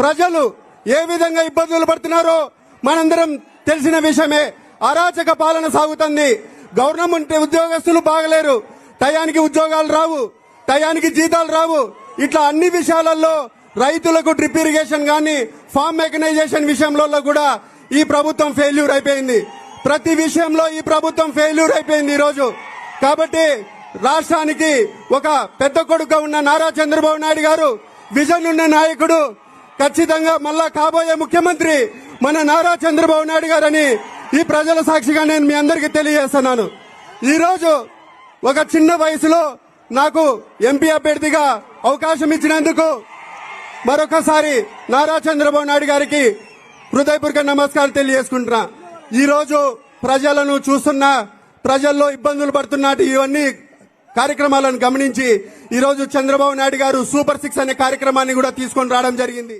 ప్రజలు ఏ విధంగా ఇబ్బందులు పడుతున్నారో మనందరం తెలిసిన విషయమే. అరాచక పాలన సాగుతుంది. గవర్నమెంట్ ఉద్యోగస్తులు బాగలేరు, టయానికి ఉద్యోగాలు రావు, టయానికి జీతాలు రావు. ఇట్లా అన్ని విషయాలలో రైతులకు డ్రిప్ ఇరిగేషన్ గాని ఫార్మ్ మెకనైజేషన్ విషయంలో కూడా ఈ ప్రభుత్వం ఫెయిల్యూర్ అయిపోయింది. ప్రతి విషయంలో ఈ ప్రభుత్వం ఫెయిల్యూర్ అయిపోయింది ఈరోజు. కాబట్టి రాష్ట్రానికి ఒక పెద్ద కొడుకు ఉన్న నారా చంద్రబాబు నాయుడు గారు విజన్ ఉన్న నాయకుడు, ఖచ్చితంగా మళ్ళా కాబోయే ముఖ్యమంత్రి మన నారా చంద్రబాబు నాయుడు గారని ఈ ప్రజల సాక్షిగా నేను మీ అందరికీ తెలియజేస్తున్నాను. ఈరోజు ఒక చిన్న వయసులో నాకు ఎంపీ అభ్యర్థిగా అవకాశం ఇచ్చినందుకు మరొకసారి నారా చంద్రబాబు నాయుడు గారికి హృదయపూర్వక నమస్కారాలు తెలియజేసుకుంటున్నా. ఈరోజు ప్రజలను చూస్తున్నా, ప్రజల్లో ఇబ్బందులు పడుతున్నట్టు ఇవన్నీ కార్యక్రమాలను గమనించి ఈరోజు చంద్రబాబు నాయుడు గారు సూపర్ 6 అనే కార్యక్రమాన్ని కూడా తీసుకొని రావడం జరిగింది.